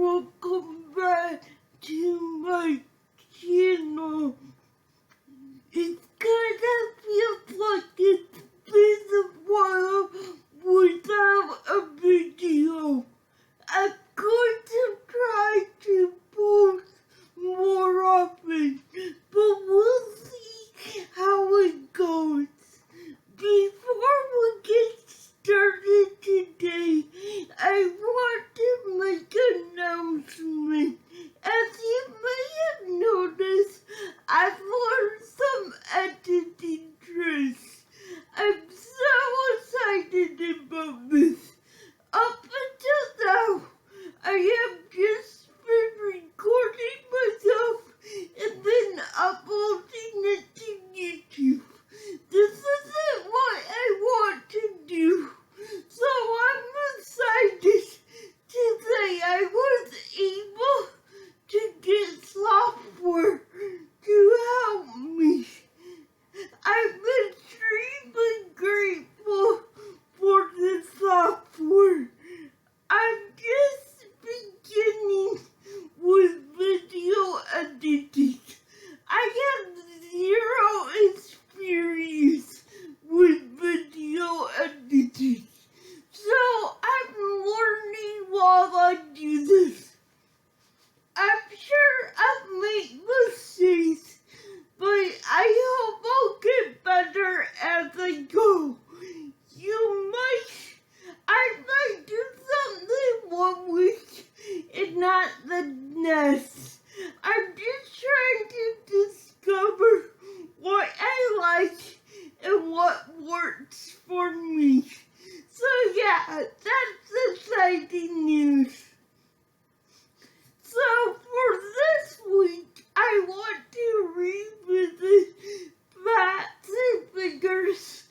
welcome back to my channel. It's kinda feels like it's been a while without a video. I'm going to try to post more often, but we'll see how it goes. Before we get started today, I want to make an announcement. As you may have noticed, I've learned some editing tricks. I'm so excited about this. Up until now, I have just been recording myself and then uploading it to YouTube. This isn't what I want to do, so I'm excited to say I was able to get software to help me. I'm extremely grateful for this software. I'm just beginning with video editing. I have zero experience with video editing, so I'm learning while I do this. I'm sure I've made mistakes, but I hope I'll get better as I go. I might do something 1 week and not the next. I'm just trying to discover what I like and what works for me. So yeah, that's exciting news. So for this week, I want to revisit facts and figures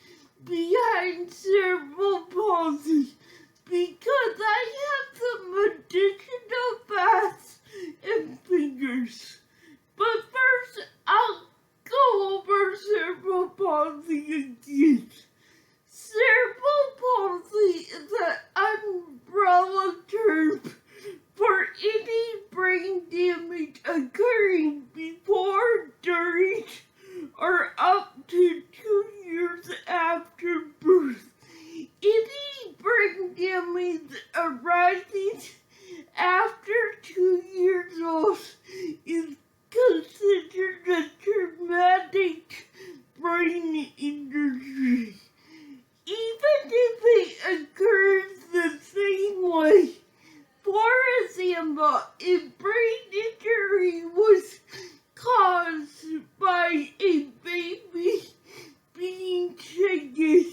behind cerebral palsy because I have some additional facts and figures. But first, I'll go over cerebral palsy again. Cerebral palsy is an umbrella term for any brain damage occurring before, during, or up to 2 years after birth. Any brain damage arising after 2 years old is considered a traumatic brain injury. Even if it occurs the same way. For example, if brain injury was caused by a baby being shaken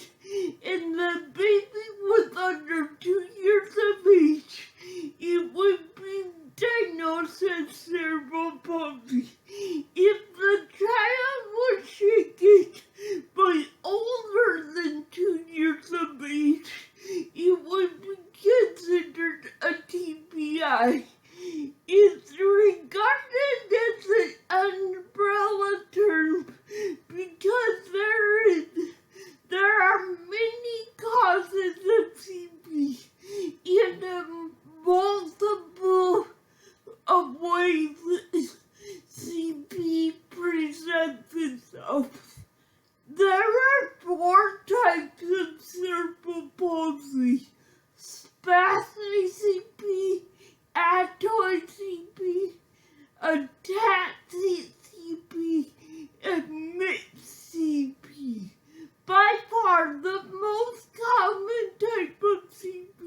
and the baby was under 2 years of age, it would be diagnosed as cerebral palsy. If the child was shaken but older than 2 years of age, it would be considered a TBI. It's regarded as an umbrella term because there are many causes of CP and multiple of ways CP presents itself. There are 4 types of cerebral palsy: spastic CP, atoid CP, ataxic CP, and mixed CP. By far, the most common type of CP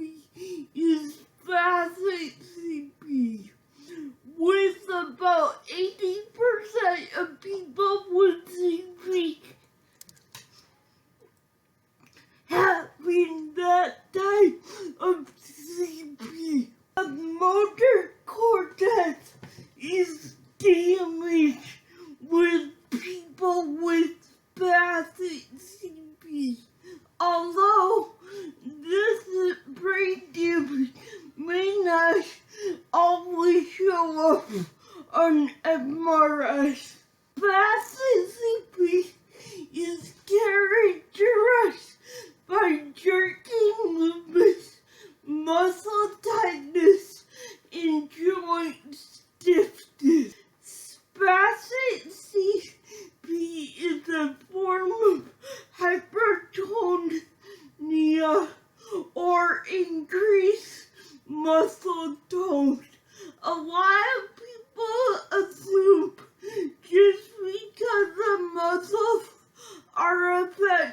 is spastic CP, with about 80% of people with CP having that type of CP. The motor cortex is damaged with people with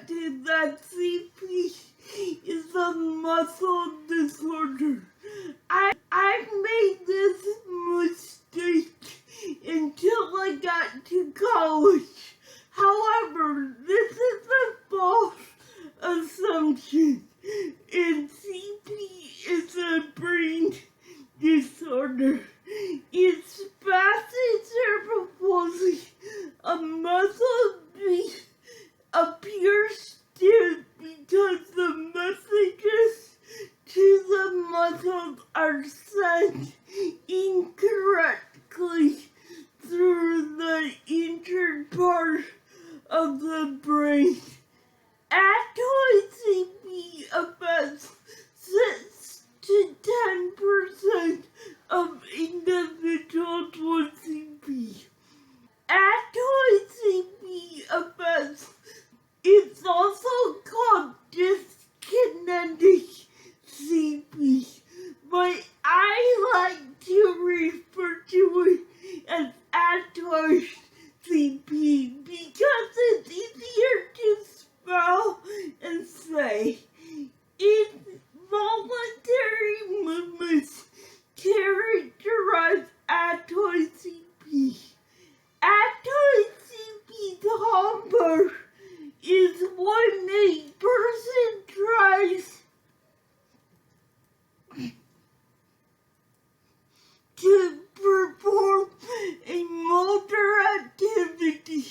to that CP is a muscle disorder. I made this mistake until I got to college. However, this is a false assumption, and CP is a brain disorder. It's spastic cerebral palsy. A muscle appears to because the messages to the muscles are sent incorrectly through the injured part of the brain. Adult CP affects 6 to 10% of individuals with CP. Adult CP affects, it's also called diskinetic CP, but I like to refer to it as adult CP because it's easier to spell and say. Involuntary movements characterize adult CP. Adult CP's hallmark is when a person tries to perform a motor activity.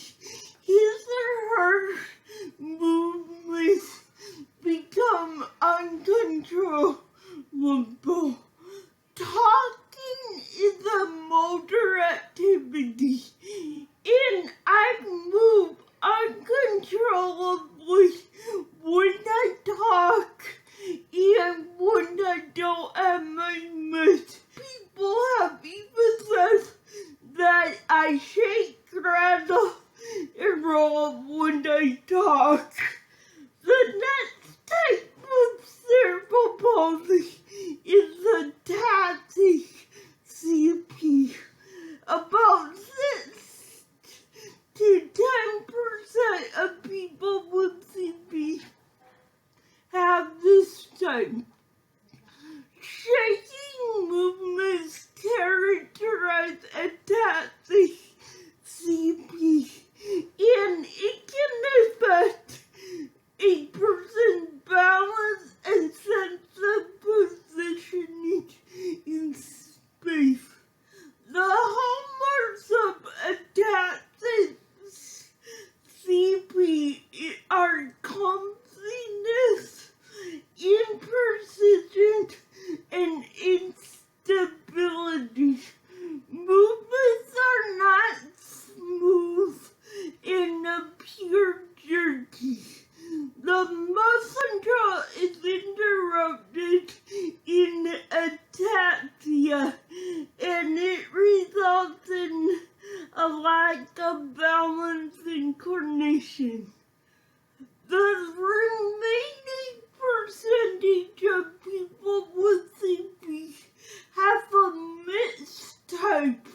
His or her movements become uncontrollable. Talking is a motor activity, and I move uncontrollably when I talk and when I don't have my mouth. People have even said that I shake, rattle, and roll when I talk. The next type of cerebral palsy is the tactic CP. About 6 to 10% of people with CP have this type. Shaking movements characterize tactic CP, and it can affect a person's balance and sense of positioning in space. The hallmarks of adaptive CP are clumsiness, imprecision, and instability. Movements are not smooth and appear jerky. The muscle control is interrupted in ataxia, and it results in a lack of balance and coordination. The remaining percentage of people with CP have a mixed type,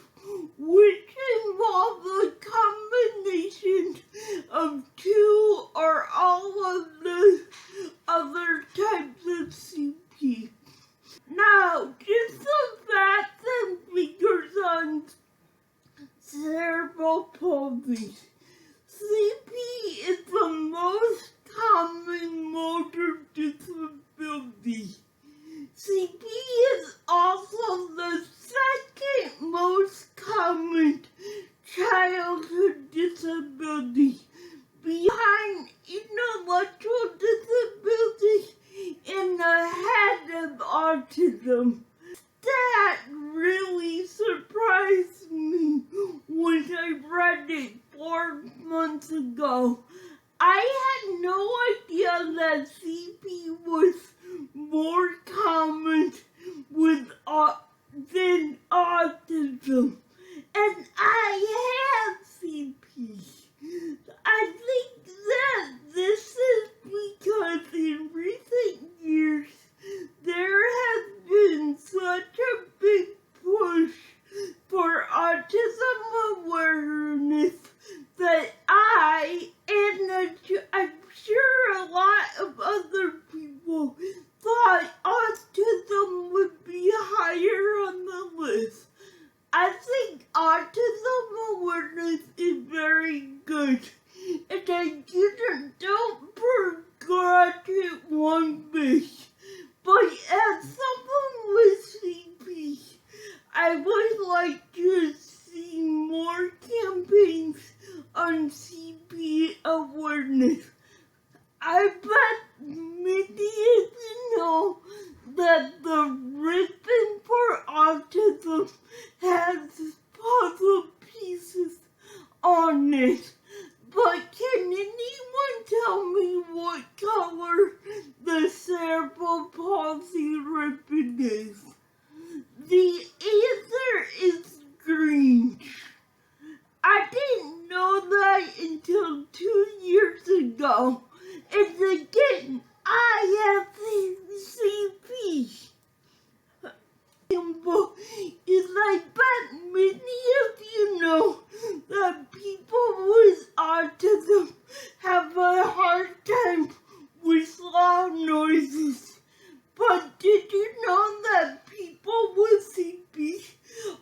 which involves a combination of 2 or all of the other types of CP. Now, just some facts and figures on cerebral palsy. CP is the most common motor disability. CP is also the second most common childhood disability, behind intellectual disability and ahead of autism. That really surprised me when I read it 4 months ago. I had no idea that CP was more common with than autism, and I have CP. I think that this is because in recent years there has been such a big push for autism awareness that I'm sure goodness. I bet many of you know that the ribbon for autism has puzzle pieces on it. But can anyone tell me what color the cerebral palsy ribbon is? The answer is green. I didn't know that until 2 years ago. And again, I have CP. Is I bet many of you know that people with autism have a hard time with loud noises. But did you know that people with CP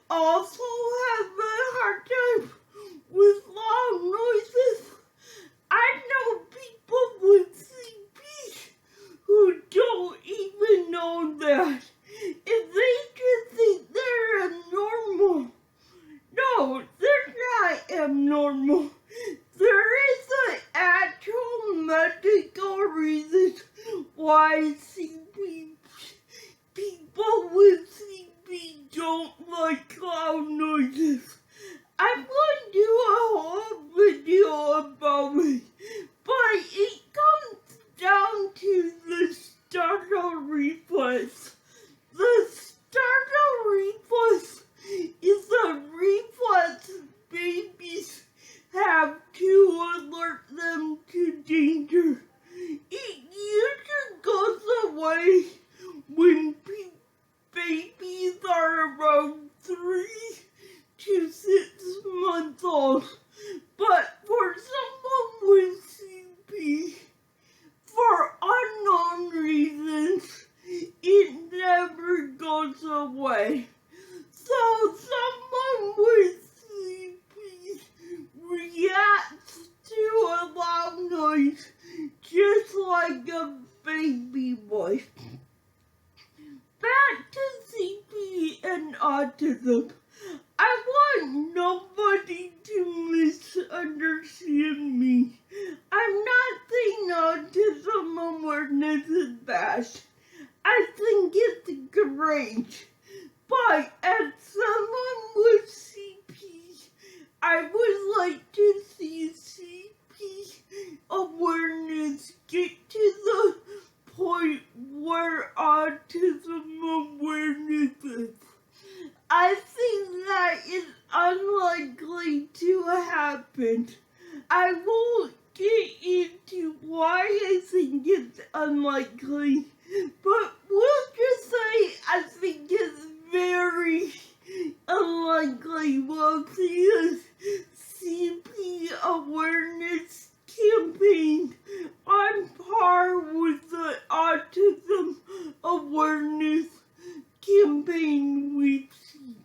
also have a hard time with loud noises? I know people with CP who don't even know that. And they just think they're abnormal. No, they're not abnormal. There is an actual medical reason why people with CP don't like loud noises. I'm going to do a whole video about it, but it comes down to the startle reflex. The startle reflex is a reflex babies have to alert them to danger. It usually goes away when babies are around 3 to 6 months old. But for someone with CP, for unknown reasons, it never goes away. So someone with CP reacts to a loud noise just like a baby voice. Back to CP and autism. I want nobody to misunderstand me. I'm not saying autism awareness is bad. I think it's great. But as someone with CP, I would like to see CP awareness get to the point where autism awareness is. I think that is unlikely to happen. I won't get into why I think it's unlikely, but we'll just say I think it's very unlikely we'll see a CP awareness campaign on par with the autism awareness campaign we've seen.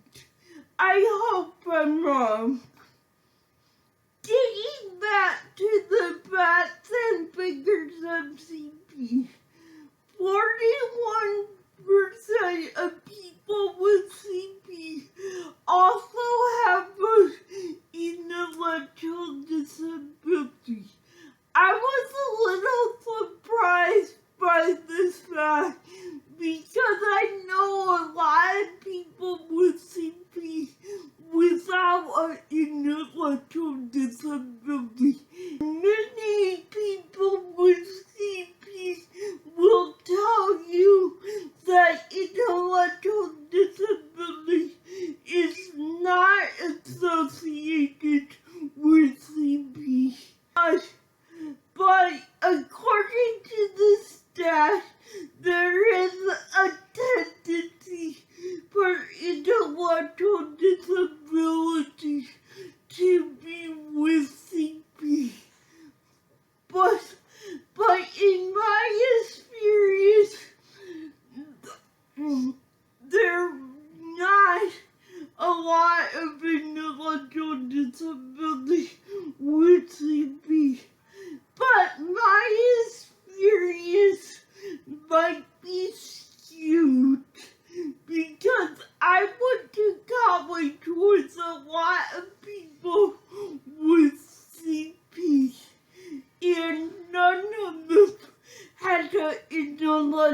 I hope I'm wrong. Getting back to the facts and figures of CP, 41% of people with CP also have an intellectual disability. I was a little surprised by this fact because I know a lot of people with CP without an intellectual disability. Many people with CP will tell you that intellectual disability is not associated with CP. But according to the stats, there is a tendency for intellectual disability to be with CP. But in my experience, there's not a lot of intellectual disability with CP. But my experience might be skewed because I went to college with a lot of people with CP, and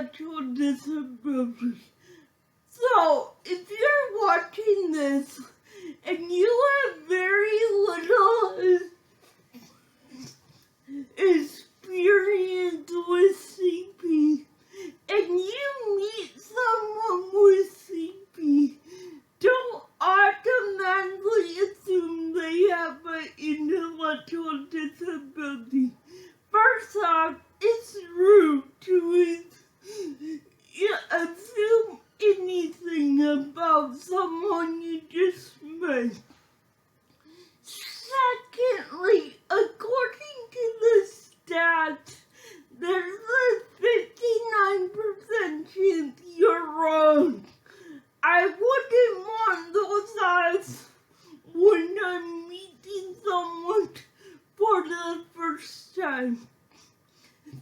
intellectual disability. So, if you're watching this and you have very little experience with CP, and you meet someone with CP, don't automatically assume they have an intellectual disability. First off, it's rude to assume anything about someone you just met. Secondly, according to the stats, there's a 59% chance you're wrong. I wouldn't want those odds when I'm meeting someone for the first time.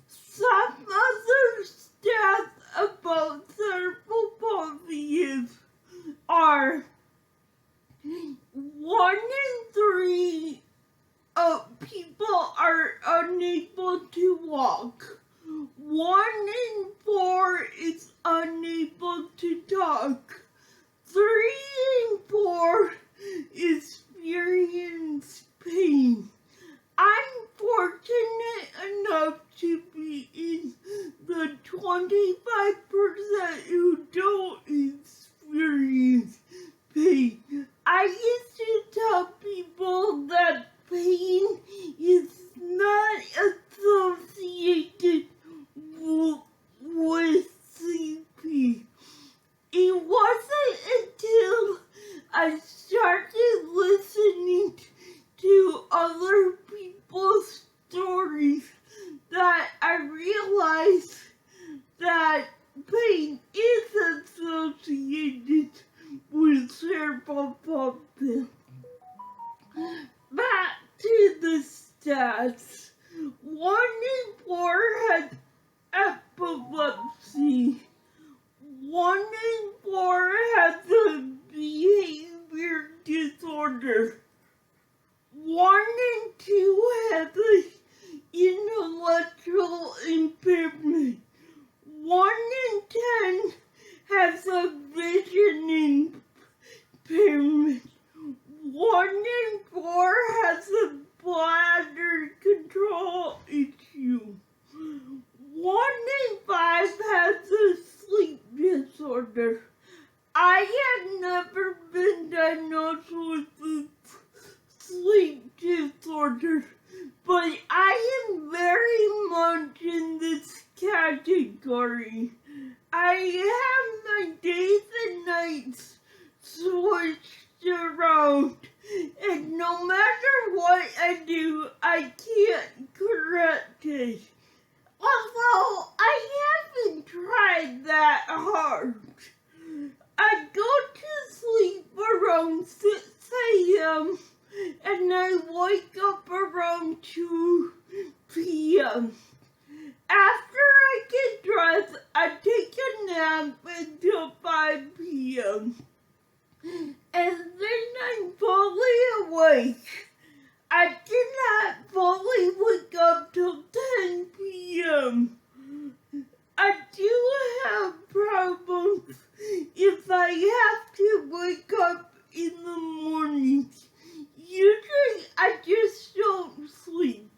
Some other stats about cerebral palsy are 1 in 3 people are unable to walk. 1 in 4 is unable to talk. 3 in 4 experience pain. I'm fortunate enough to be in the 25% who don't experience pain. I used to tell people that pain is not associated with CP. It wasn't until I started listening to other people's stories that I realized that pain is associated with cerebral palsy. Back to the stats. 1 in 4 has epilepsy. 1 in 4 has a behavior disorder. 1 in 2 has an intellectual impairment. 1 in 10 has a vision impairment. 1 in 4 has a bladder control issue. 1 in 5 has a sleep disorder. I have never been diagnosed with a sleep disorder, but I am very much in this category. I have my days and nights switched around, and no matter what I do, I can't correct it. Although I haven't tried that hard. I go to sleep around 6 a.m. and I wake up around 2 p.m. After I get dressed, I take a nap until 5 p.m. And then I'm fully awake. I cannot fully wake up till 10 p.m. I do have problems if I have to wake up in the morning. Usually I just don't sleep.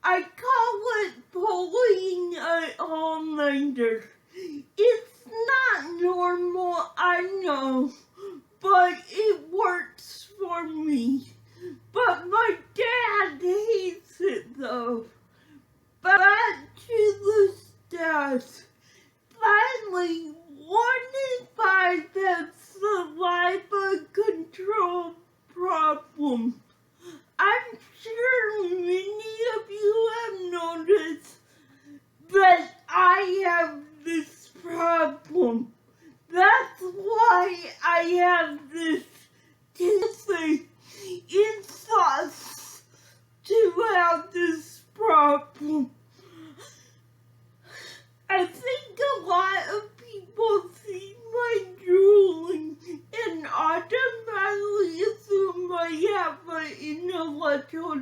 I call it pulling an all-nighter. It's not normal, I know, but it works for me. But my dad hates it though. Back to the stats. Finally, 1 in 5 have saliva control problems. I'm sure many of you have noticed that I have this problem. That's why I have this tendency. It sucks to have this problem. I think a lot of people see my drooling and automatically assume I have an intellectual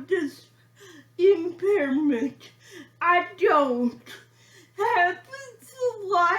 impairment. I don't. Happens a lot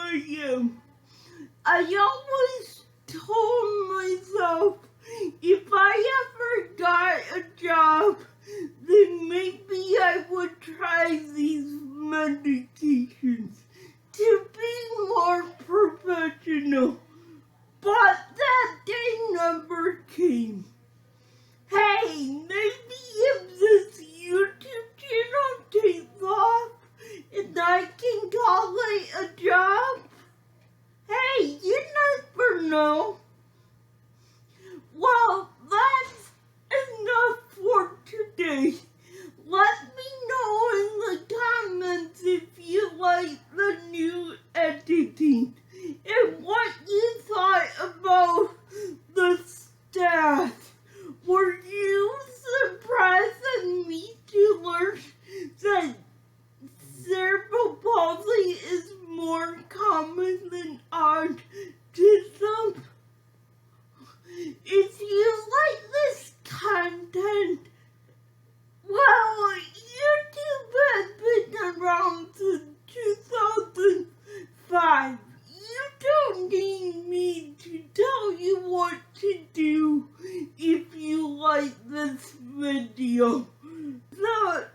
I am. I always told myself if I ever got a job, then maybe I would try these medications to be more professional. But that day never came. Hey, maybe if this YouTube channel takes off and I can call it a job, hey, you never know. Well, that's enough for today. Let me know in the comments if you like the new editing and what you thought about the stats. Were you surprised at me to learn that cerebral palsy is more common than autism? If you like this content, well, YouTube has been around since 2005. You don't need me to tell you what to do if you like this video. So,